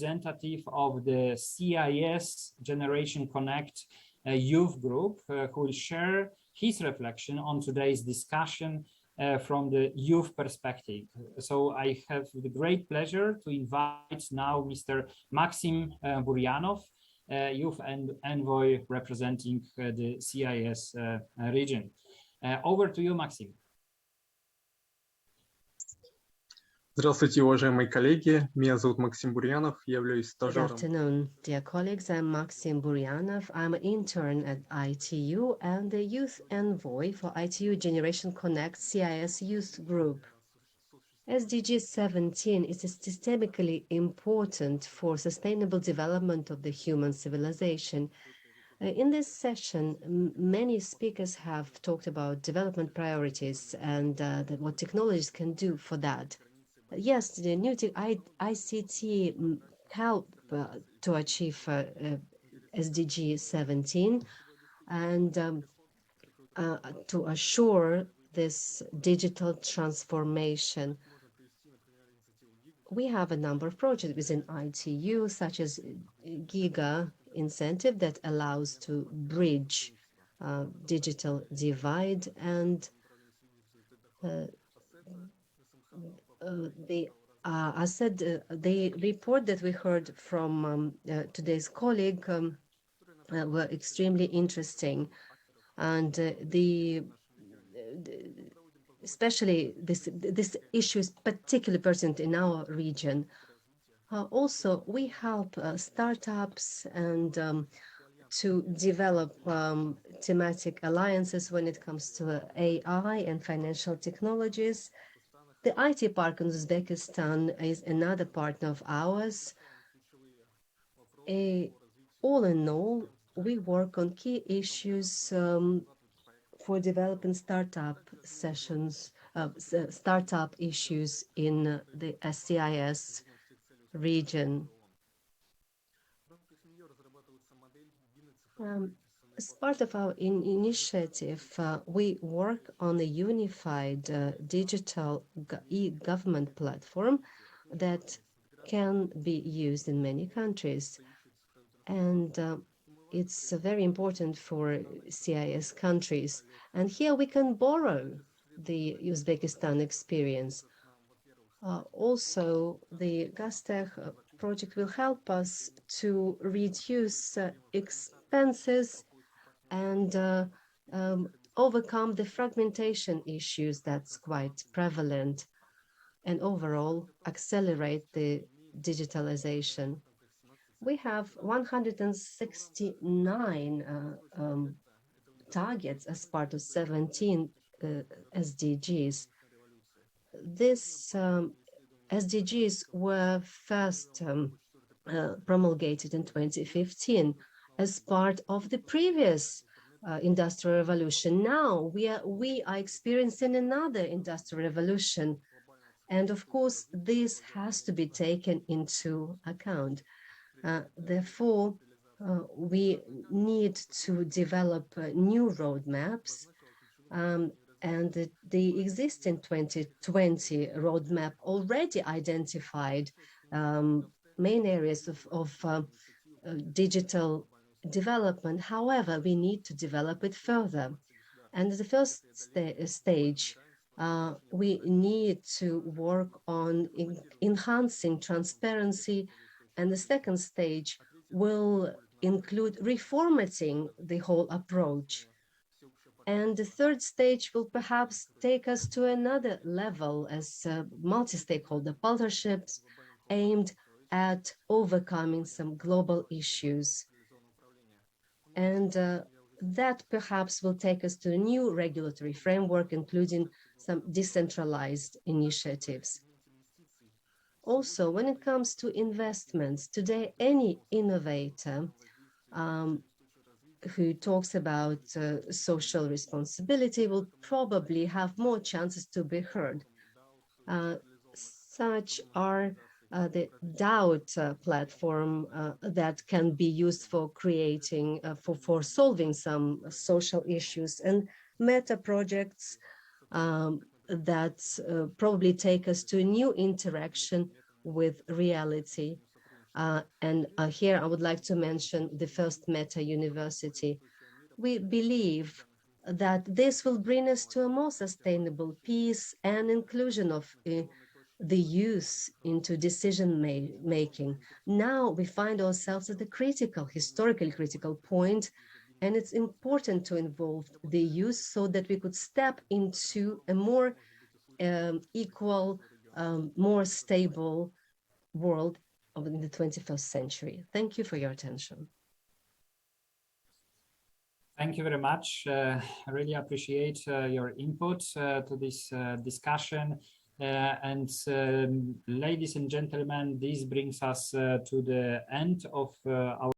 representative of the CIS Generation Connect youth group, who will share his reflection on today's discussion from the youth perspective. So I have the great pleasure to invite now Mr. Maksim Burianov, youth envoy representing the CIS region. Over to you, Maksim. Здравствуйте, уважаемые коллеги. Меня зовут Максим Бурьянов, я являюсь стажером. Good afternoon, dear colleagues. I'm Maksim Burianov. I'm an intern at ITU and the youth envoy for ITU Generation Connect CIS youth group. SDG 17 is systemically important for sustainable development of the human civilization. In this session, many speakers have talked about development priorities and what technologies can do for that. Yes, the new ICT help to achieve SDG 17 and to assure this digital transformation. We have a number of projects within ITU, such as Giga incentive that allows to bridge digital divide, and I said the report that we heard from today's colleague were extremely interesting, and especially this issue is particularly present in our region. Also, we help startups and to develop thematic alliances when it comes to AI and financial technologies. The IT Park in Uzbekistan is another partner of ours. All in all, we work on key issues for developing startup sessions, startup issues in the CIS region. As part of our initiative, we work on a unified digital e-government platform that can be used in many countries. And it's very important for CIS countries. And here we can borrow the Uzbekistan experience. Also, the GovStack project will help us to reduce expenses and overcome the fragmentation issues that's quite prevalent, and overall accelerate the digitalization. We have 169 targets as part of 17 SDGs. These SDGs were first promulgated in 2015 as part of the previous industrial revolution. Now we are experiencing another industrial revolution. And of course, this has to be taken into account. Therefore, we need to develop new roadmaps. And the existing 2020 roadmap already identified main areas of digital development. However, we need to develop it further. And the first stage, we need to work on enhancing transparency. And the second stage will include reformatting the whole approach. And the third stage will perhaps take us to another level as multi-stakeholder partnerships aimed at overcoming some global issues. And that perhaps will take us to a new regulatory framework, including some decentralized initiatives. Also, when it comes to investments, today any innovator who talks about social responsibility will probably have more chances to be heard. Such are the DAO platform that can be used for creating, for solving some social issues, and Meta projects that probably take us to a new interaction with reality. Here I would like to mention the first Meta University. We believe that this will bring us to a more sustainable peace and inclusion of the youth into decision making. Now we find ourselves at a historically critical point, and it's important to involve the youth so that we could step into a more equal, more stable world in the 21st century. Thank you for your attention. Thank you very much. I really appreciate your input to this discussion. Ladies and gentlemen, this brings us to the end of our